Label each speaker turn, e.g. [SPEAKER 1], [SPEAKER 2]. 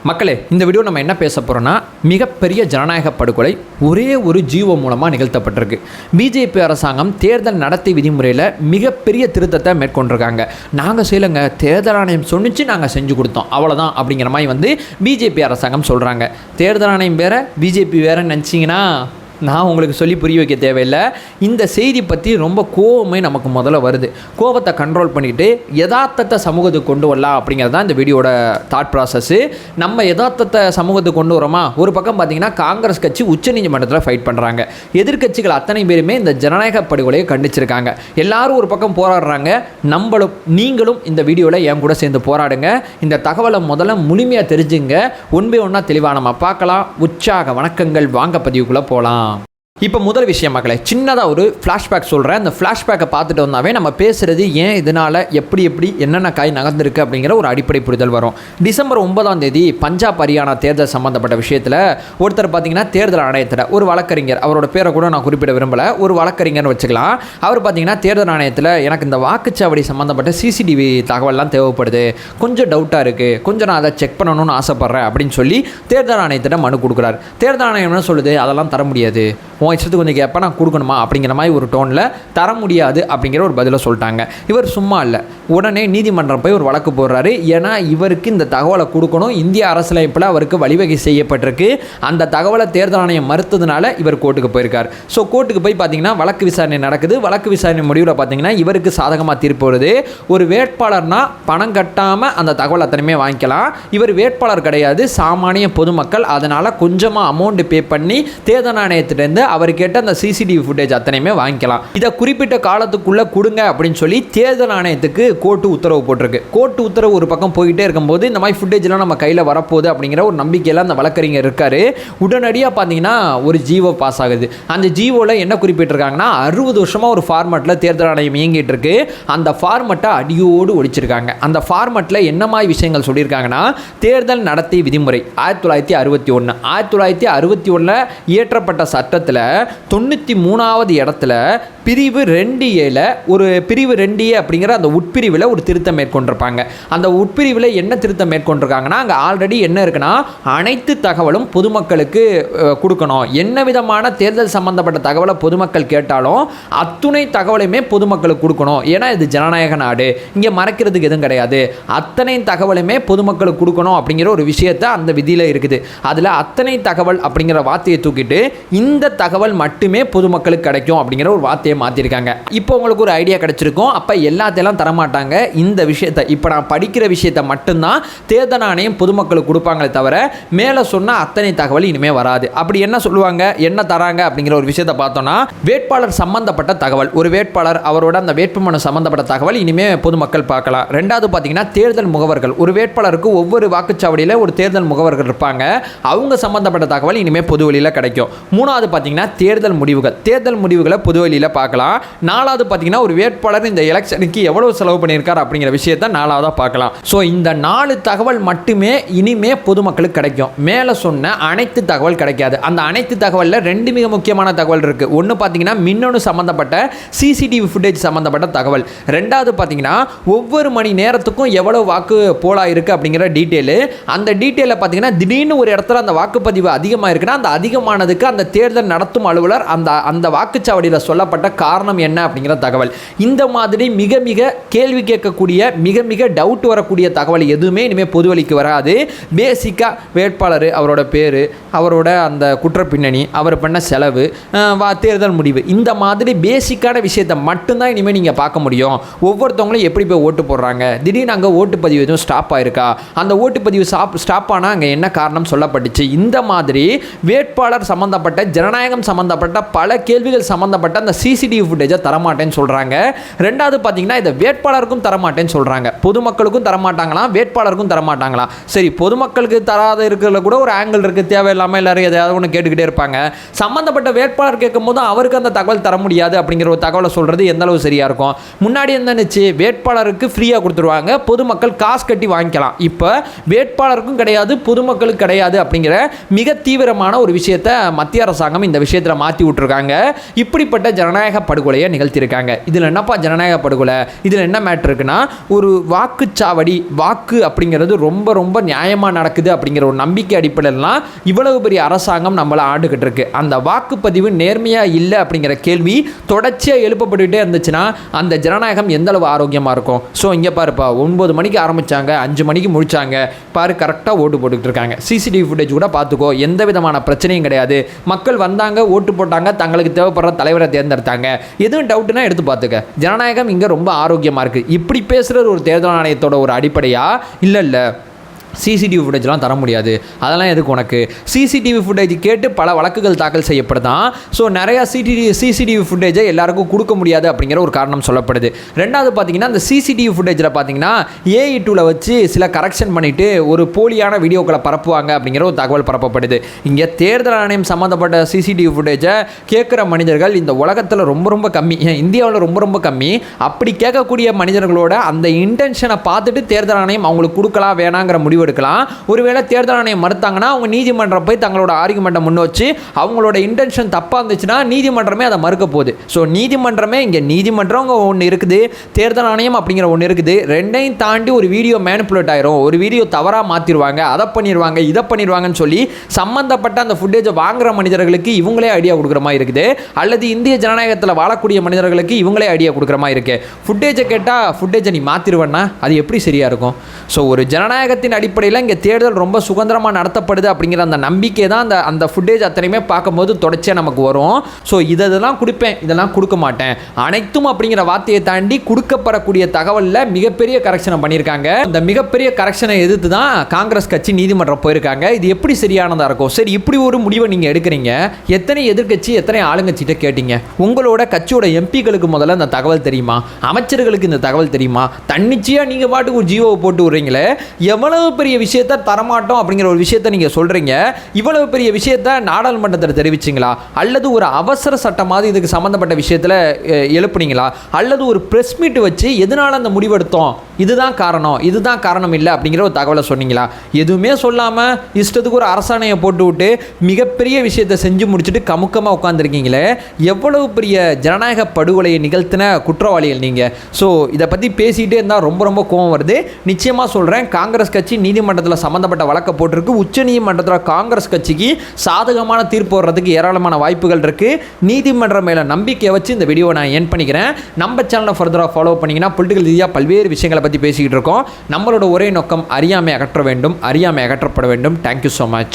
[SPEAKER 1] மக்களே, இந்த வீடியோ நம்ம என்ன பேச போகிறோன்னா, மிகப்பெரிய ஜனநாயக படுகொலை ஒரே ஒரு ஜீவோ மூலமாக நிகழ்த்தப்பட்டிருக்கு. பிஜேபி அரசாங்கம் தேர்தல் நடத்தை விதிமுறையில் மிகப்பெரிய திருத்தத்தை மேற்கொண்டிருக்காங்க. நாங்கள் செய்யலைங்க, தேர்தல் ஆணையம் சொன்னிச்சு நாங்கள் செஞ்சு கொடுத்தோம், அவ்வளோதான் அப்படிங்கிற மாதிரி பிஜேபி அரசாங்கம் சொல்கிறாங்க. தேர்தல் ஆணையம் வேறு, பிஜேபி வேறுன்னு நினச்சிங்கன்னா நான் உங்களுக்கு சொல்லி புரிய வைக்க தேவையில்லை. இந்த செய்தி பற்றி ரொம்ப கோவமே நமக்கு முதல்ல வருது. கோபத்தை கண்ட்ரோல் பண்ணிவிட்டு யதார்த்தத்தை சமூகத்துக்கு கொண்டு வரலாம் அப்படிங்கிறது தான் இந்த வீடியோட தாட் ப்ராசஸ்ஸு. நம்ம யதார்த்தத்தை சமூகத்துக்கு கொண்டு வரோமா? ஒரு பக்கம் பார்த்திங்கன்னா காங்கிரஸ் கட்சி உச்சநீதிமன்றத்தில் ஃபைட் பண்ணுறாங்க. எதிர்க்கட்சிகள் அத்தனை பேருமே இந்த ஜனநாயக படுகொலையை கண்டிச்சிருக்காங்க. எல்லாரும் ஒரு பக்கம் போராடுறாங்க. நீங்களும் இந்த வீடியோவில் என் கூட சேர்ந்து போராடுங்க. இந்த தகவலை முதல்ல முழுமையாக தெரிஞ்சுங்க. ஒன்றா தெளிவாக நம்ம பார்க்கலாம். உற்சாக வணக்கங்கள். வாங்க பதிவுக்குள்ளே போகலாம். இப்போ முதல் விஷயம் மக்களே, சின்னதாக ஒரு ஃப்ளாஷ்பேக் சொல்கிறேன். அந்த ஃப்ளாஷ்பேக்கை பார்த்துட்டு வந்தாவே நம்ம பேசுகிறது ஏன், இதனால் எப்படி என்னென்ன காய் நகர்ந்துருக்கு அப்படிங்கிற ஒரு அடிப்படை புரிதல் வரும். டிசம்பர் 9 பஞ்சாப் ஹரியானா தேர்தல் சம்மந்தப்பட்ட விஷயத்தில் ஒருத்தர் பார்த்தீங்கன்னா தேர்தல் ஆணையத்தில் ஒரு வழக்கறிஞர், அவரோட பேரை கூட நான் குறிப்பிட விரும்பலை, ஒரு வழக்கறிஞர்னு வச்சுக்கலாம். அவர் பார்த்தீங்கன்னா தேர்தல் ஆணையத்தில் எனக்கு இந்த வாக்குச்சாவடி சம்மந்தப்பட்ட சிசிடிவி தகவல்லாம் தேவைப்படுது, கொஞ்சம் டவுட்டாக இருக்குது, கொஞ்சம் நான் அதை செக் பண்ணணும்னு ஆசைப்பட்றேன் அப்படின்னு சொல்லி தேர்தல் ஆணையத்திட்ட மனு கொடுக்குறாரு. தேர்தல் ஆணையம் என்ன சொல்லுது? அதெல்லாம் தர முடியாது, இஷ்டத்துக்கு கொஞ்சம் கேட்பா நான் கொடுக்கணுமா அப்படிங்கிற மாதிரி ஒரு டோனில் தர முடியாது அப்படிங்கிற ஒரு பதிலை சொல்லிட்டாங்க. இவர் சும்மா இல்லை, உடனே நீதிமன்றம் போய் ஒரு வழக்கு போடுறாரு. ஏன்னா இவருக்கு இந்த தகவலை கொடுக்கணும், இந்திய அரசியலமைப்பில் அவருக்கு வழிவகை செய்யப்பட்டிருக்கு. அந்த தகவலை தேர்தல் ஆணையம் மறுத்ததுனால இவர் கோர்ட்டுக்கு போயிருக்கார். ஸோ கோர்ட்டுக்கு போய் பார்த்தீங்கன்னா வழக்கு விசாரணை நடக்குது. வழக்கு விசாரணை முடிவில் பார்த்தீங்கன்னா இவருக்கு சாதகமாக தீர்ப்பு வருது. ஒரு வேட்பாளர்னா பணம் கட்டாமல் அந்த தகவல் அத்தனையுமே வாங்கிக்கலாம். இவர் வேட்பாளர் கிடையாது, சாமானிய பொதுமக்கள். அதனால் கொஞ்சமாக அமௌண்ட் பே பண்ணி தேர்தல் ஆணையத்திலேருந்து அவர் கேட்ட அந்த சிசிடிவி ஃபுட்டேஜ் அத்தனையுமே வாங்கிக்கலாம். இதை குறிப்பிட்ட காலத்துக்குள்ளே கொடுங்க அப்படின்னு சொல்லி தேர்தல் ஆணையத்துக்கு கோர்ட்டு உத்தரவு போட்டிருக்கு. கோர்ட்டு உத்தரவு ஒரு பக்கம் போய்கிட்டே இருக்கும்போது இந்த மாதிரி ஃபுட்டேஜ்லாம் நம்ம கையில் வரப்போகுது அப்படிங்கிற ஒரு நம்பிக்கையில் அந்த வழக்கறிஞர் இருக்கார். உடனடியாக பார்த்தீங்கன்னா ஒரு ஜிஓ பாஸ் ஆகுது. அந்த ஜிஓவில் என்ன குறிப்பிட்டிருக்காங்கன்னா, 60 வருஷமாக ஒரு ஃபார்மெட்டில் தேர்தல் ஆணையம் இயங்கிட்டு இருக்கு. அந்த ஃபார்மெட்டை அடியோடு ஒழிச்சிருக்காங்க. அந்த ஃபார்மெட்டில் என்ன மாதிரி விஷயங்கள் சொல்லியிருக்காங்கன்னா, தேர்தல் நடத்தை விதிமுறை 1961 1961 இயற்றப்பட்ட சட்டத்தில் 93வது இடத்துல பிரிவு 2A ஒரு பிரிவு 2A அப்படிங்கிற அந்த உட்பிரிவில் ஒரு திருத்தம் மேற்கொண்டிருப்பாங்க. அந்த உட்பிரிவில் என்ன திருத்தம் மேற்கொண்டிருக்காங்கன்னா, அங்கே ஆல்ரெடி என்ன இருக்குன்னா, அனைத்து தகவலும் பொதுமக்களுக்கு கொடுக்கணும். என்ன விதமான தேர்தல் சம்பந்தப்பட்ட தகவலை பொதுமக்கள் கேட்டாலும் அத்துணை தகவலையுமே பொதுமக்களுக்கு கொடுக்கணும். ஏன்னா இது ஜனநாயக நாடு, இங்கே மறைக்கிறதுக்கு எதுவும் கிடையாது. அத்தனை தகவலுமே பொதுமக்களுக்கு கொடுக்கணும் அப்படிங்கிற ஒரு விஷயத்தை அந்த விதியில் இருக்குது. அதில் அத்தனை தகவல் அப்படிங்கிற வார்த்தையை தூக்கிட்டு இந்த தகவல் மட்டுமே பொதுமக்களுக்கு கிடைக்கும் அப்படிங்கிற ஒரு வார்த்தையை மாற்றிருக்காங்க. இப்போ உங்களுக்கு ஒரு ஐடியா கிடைச்சிருக்கும். அப்போ எல்லாத்தையும் தரமாட்டாங்க. இந்த விஷயத்தை இப்போ நான் படிக்கிற விஷயத்தை மட்டும்தான் தேர்தல் ஆணையம் பொதுமக்களுக்கு கொடுப்பாங்களே தவிர மேலே சொன்ன அத்தனை தகவல் இனிமேல் வராது. அப்படி என்ன சொல்லுவாங்க, என்ன தராங்க அப்படிங்கிற ஒரு விஷயத்தை பார்த்தோம்னா, வேட்பாளர் சம்பந்தப்பட்ட தகவல், ஒரு வேட்பாளர் அவரோட அந்த வேட்புமனு சம்பந்தப்பட்ட தகவல் இனிமேல் பொதுமக்கள் பார்க்கலாம். ரெண்டாவது பார்த்தீங்கன்னா தேர்தல் முகவர்கள், ஒரு வேட்பாளருக்கு ஒவ்வொரு வாக்குச்சாவடியில் ஒரு தேர்தல் முகவர்கள் இருப்பாங்க, அவங்க சம்பந்தப்பட்ட தகவல் இனிமேல் பொது வழியில் கிடைக்கும். மூணாவது பார்த்தீங்கன்னா தேர்தல் முடிவுகளை பொது வழியில் பார்க்கலாம். நாலாவது பார்த்தீங்கன்னா ஒரு வேட்பாளர் இந்த எலெக்ஷனுக்கு எவ்வளவு செலவு பண்ணியிருக்கார் அப்படிங்கிற விஷயத்தை நாலாவதாக பார்க்கலாம். ஸோ இந்த 4 தகவல் மட்டுமே இனிமே பொதுமக்களுக்கு கிடைக்கும். மேலே சொன்ன அனைத்து தகவல் கிடைக்காது. அந்த அனைத்து தகவலில் 2 மிக முக்கியமான தகவல் இருக்குது. ஒன்று பார்த்தீங்கன்னா மின்னணு சம்மந்தப்பட்ட சிசிடிவி ஃபுட்டேஜ் சம்மந்தப்பட்ட தகவல். ரெண்டாவது பார்த்தீங்கன்னா ஒவ்வொரு மணி நேரத்துக்கும் எவ்வளவு வாக்கு போலா இருக்குது அப்படிங்கிற டீட்டெயிலு. அந்த டீட்டெயிலில் பார்த்தீங்கன்னா திடீர்னு ஒரு இடத்துல அந்த வாக்குப்பதிவு அதிகமாக இருக்குன்னா அந்த அதிகமானதுக்கு அந்த தேர்தல் நடத்தும் அலுவலர் அந்த வாக்குச்சாவடியில் சொல்லப்பட்ட காரணம் என்ன அப்படிங்கிற தகவல். இந்த மாதிரி மிக மிக கேள்வி கேட்கக்கூடிய மிக டவுட் வரக்கூடிய தகவல் எதுவுமே இனிமேல் பொதுவெளிக்கு வராது. பேசிக்காக வேட்பாளர், அவரோட பேர், அவரோட அந்த குற்ற பின்னணி, அவர் பண்ண செலவு, தேர்தல் முடிவு, இந்த மாதிரி பேசிக்கான விஷயத்தை மட்டும்தான் இனிமேல் நீங்கள் பார்க்க முடியும். ஒவ்வொருத்தவங்களும் எப்படி போய் ஓட்டு போடுறாங்க, திடீர்னு அங்கே ஓட்டுப்பதிவு எதுவும் ஸ்டாப் ஆயிருக்கா, அந்த ஓட்டுப்பதிவு ஸ்டாப் ஆனால் அங்கே என்ன காரணம் சொல்லப்பட்டுச்சு, இந்த மாதிரி வேட்பாளர் சம்பந்தப்பட்ட ஜனநாயகம் சம்பந்தப்பட்ட பல கேள்விகள் சம்பந்தப்பட்ட அந்த சிசிடிவி ஃபுட்டேஜை தரமாட்டேன்னு சொல்கிறாங்க. ரெண்டாவது பார்த்தீங்கன்னா இதை வேட்பாளருக்கும் தரமாட்டேன்னு சொல்கிறாங்க. பொதுமக்களுக்கும் தரமாட்டாங்களாம், வேட்பாளருக்கும் தரமாட்டாங்களாம். சரி, பொதுமக்களுக்கு தராத இருக்கிறதுல கூட ஒரு ஆங்கிள் இருக்குது. தேவையில்லாமல் எல்லாரும் எதையாவது ஒன்று கேட்டுக்கிட்டே இருப்பாங்க. சம்மந்தப்பட்ட வேட்பாளர் கேட்கும் போது அவருக்கு அந்த தகவல் தர முடியாது அப்படிங்கிற ஒரு தகவலை சொல்கிறது எந்த அளவு சரியாக இருக்கும்? முன்னாடி என்னச்சு, வேட்பாளருக்கு ஃப்ரீயாக கொடுத்துருவாங்க, பொதுமக்கள் காசு கட்டி வாங்கிக்கலாம். இப்போ வேட்பாளருக்கும் கிடையாது, பொதுமக்களுக்கு கிடையாது அப்படிங்கிற மிக தீவிரமான ஒரு விஷயத்தை மத்திய அரசாங்கம் இந்த விஷயத்தில் மாற்றி விட்டுருக்காங்க. இப்படிப்பட்ட ஜனநாயக ஜனநாயக படுகொலையை நிகழ்த்தியிருக்காங்க. இதில் என்னப்பா ஜனநாயக படுகொலை, இதில் என்ன மேட்ரு இருக்குன்னா, ஒரு வாக்குச்சாவடி வாக்கு அப்படிங்கிறது ரொம்ப ரொம்ப நியாயமாக நடக்குது அப்படிங்கிற ஒரு நம்பிக்கை அடிப்படையிலாம் இவ்வளவு பெரிய அரசாங்கம் நம்மளை ஆண்டுகிட்டு இருக்கு. அந்த வாக்குப்பதிவு நேர்மையாக இல்லை அப்படிங்கிற கேள்வி தொடர்ச்சியாக எழுப்பப்பட்டுகிட்டே இருந்துச்சுன்னா அந்த ஜனநாயகம் எந்த அளவு ஆரோக்கியமாக இருக்கும். ஸோ இங்கே பாருப்பா, 9 மணிக்கு ஆரம்பித்தாங்க, 5 மணிக்கு முடித்தாங்க, பாரு கரெக்டாக ஓட்டு போட்டுக்கிட்டு இருக்காங்க. சிசிடிவி ஃபுட்டேஜ் கூட பார்த்துக்கோ, எந்த விதமான பிரச்சனையும் கிடையாது. மக்கள் வந்தாங்க, ஓட்டு போட்டாங்க, தங்களுக்கு தேவைப்படுற தலைவரை தேர்ந்தெடுத்தாங்க. எதுவும் டவுட்னா எடுத்து பார்த்துக்க. ஜனநாயகம் இங்கே ரொம்ப ஆரோக்கியமாக இருக்குது. இப்படி பேசுகிறது ஒரு தேர்தல் ஆணையத்தோட ஒரு அடிப்படையா? இல்லை சிசிடிவி ஃபுட்டேஜ்லாம் தர முடியாது, அதெல்லாம் எதுக்கு உனக்கு? சிசிடிவி ஃபுட்டேஜ் கேட்டு பல வழக்குகள் தாக்கல் செய்யப்படுதான். ஸோ நிறையா சிசிடிவி ஃபுட்டேஜை எல்லாருக்கும் கொடுக்க முடியாது அப்படிங்கிற ஒரு காரணம் சொல்லப்படுது. ரெண்டாவது பார்த்தீங்கன்னா, அந்த சிசிடிவி ஃபுட்டேஜில் பார்த்தீங்கன்னா AI டூவில் வச்சு சில கரெக்ஷன் பண்ணிவிட்டு ஒரு போலியான வீடியோக்களை பரப்புவாங்க அப்படிங்கிற ஒரு தகவல் பரப்பப்படுது. இங்கே தேர்தல் ஆணையம் சம்மந்தப்பட்ட சிசிடிவி ஃபுட்டேஜை கேட்குற மனிதர்கள் இந்த உலகத்தில் ரொம்ப ரொம்ப கம்மி, இந்தியாவில் ரொம்ப ரொம்ப கம்மி. அப்படி கேட்கக்கூடிய மனிதர்களோட அந்த இன்டென்ஷனை பார்த்துட்டு தேர்தல் ஆணையம் அவங்களுக்கு கொடுக்கலாம் வேணாங்கிற முடிவு எடுக்கலாம். ஒருவேளை தேர்தல் ஆணையம் மறுத்தாங்கன்னா அவங்க நீதிமன்றம் போய் தங்களோட ஆர்குமெண்ட்டை முன் வச்சு அவங்களோட இன்டென்ஷன் தப்பாக இருந்துச்சுன்னா நீதிமன்றமே அதை மறுக்க போகுது. ஸோ நீதிமன்றமே இங்கே நீதிமன்றம் ஒன்று இருக்குது, தேர்தல் ஆணையம் அப்படிங்கிற ஒன்று இருக்குது. ரெண்டையும் தாண்டி ஒரு வீடியோ மேனிப்புலேட் ஆயிரும், ஒரு வீடியோ தவறாக மாற்றிடுவாங்க, அதை பண்ணிடுவாங்க, இதை பண்ணிடுவாங்கன்னு சொல்லி சம்மந்தப்பட்ட அந்த ஃபுட்டேஜை வாங்குற மனிதர்களுக்கு இவங்களே ஐடியா கொடுக்குற மாதிரி இருக்குது. அல்லது இந்திய ஜனநாயகத்தில் வாழக்கூடிய மனிதர்களுக்கு இவங்களே ஐடியா கொடுக்குற மாதிரி இருக்குது. ஃபுட்டேஜை கேட்டால் ஃபுட்டேஜை நீ மாற்றிடுவேன்னா அது எப்படி சரியாக இருக்கும்? ஸோ ஒரு ஜனநாயகத்தின் அடிப்படையில் இங்கே தேர்தல் ரொம்ப சுதந்திரமாக நடத்தப்படுது அப்படிங்கிற அந்த நம்பிக்கை தான் அந்த ஃபுட்டேஜ் அத்தனையுமே பார்க்கும்போது தொடர்ச்சியாக நமக்கு வரும். ஸோ இதெல்லாம் கொடுப்பேன், இதெல்லாம் கொடுக்க மாட்டேன், அனைத்தும் அப்படிங்கிற வார்த்தையை தாண்டி கொடுக்கப்படக்கூடிய தகவலில் மிகப்பெரிய கரெக்ஷனை பண்ணியிருக்காங்க. இந்த மிகப்பெரிய கரெக்ஷனை எதிர்த்து தான் காங்கிரஸ் கட்சி நீதிமன்றம் போயிருக்காங்க. இது எப்படி சரியானதாக இருக்கும்? சரி, இப்படி ஒரு முடிவை நீங்கள் எடுக்கிறீங்க, எத்தனை எதிர்கட்சி எத்தனை ஆளுங்கட்சிகிட்ட கேட்டீங்க? உங்களோட கட்சியோட எம்பிக்களுக்கு முதல்ல இந்த தகவல் தெரியுமா? அமைச்சர்களுக்கு இந்த தகவல் தெரியுமா? தன்னிச்சையாக நீங்கள் பாட்டுக்கு ஒரு ஜியோவை போட்டு விடுறீங்களே, எவ்வளவு பெரிய விஷயத்தை தரமாட்டோம் அப்படிங்கிற ஒரு விஷயத்தை நீங்கள் சொல்கிறீங்க. இவ்வளவு பெரிய விஷயத்தை நாடாளுமன்றத்தில் தெரிவிச்சிங்களா? அல்லது ஒரு அவசர சட்டமாவது இதுக்கு சம்மந்தப்பட்ட விஷயத்தில் எழுப்புனீங்களா? அல்லது ஒரு ப்ரெஸ் மீட் வச்சு எதனால் அந்த முடிவெடுத்தோம், இதுதான் காரணம், இதுதான் காரணம் இல்லை அப்படிங்கிற ஒரு தகவலை சொன்னீங்களா? எதுவுமே சொல்லாமல் இஷ்டத்துக்கு ஒரு அரசாணையை போட்டு விட்டு மிகப்பெரிய விஷயத்தை செஞ்சு முடிச்சுட்டு கமுக்கமாக உட்காந்துருக்கீங்களே, எவ்வளவு பெரிய ஜனநாயக படுகொலையை நிகழ்த்தின குற்றவாளிகள் நீங்கள். ஸோ இதை பற்றி பேசிகிட்டே இருந்தால் ரொம்ப ரொம்ப கோவம் வருது. நிச்சயமாக சொல்கிறேன், காங்கிரஸ் கட்சி நீதிமன்றத்தில் சம்மந்தப்பட்ட வழக்கை போட்டிருக்கு. உச்ச நீதிமன்றத்தில் காங்கிரஸ் கட்சிக்கு சாதகமான தீர்ப்பு வர்றதுக்கு ஏராளமான வாய்ப்புகள் இருக்குது. நீதிமன்றம் மேலே நம்பிக்கையை வச்சு இந்த வீடியோவை நான் என் பண்ணிக்கிறேன். நம்ம சேனலை ஃபர்தராக ஃபாலோ பண்ணிங்கன்னா பொலிட்டிக்கல் ரீதியாக பல்வேறு விஷயங்களை பற்றி பேசிக்கிட்டு இருக்கோம். நம்மளோட ஒரே நோக்கம் அறியாமை அகற்ற வேண்டும், அறியாமை அகற்றப்பட வேண்டும். Thank you so much.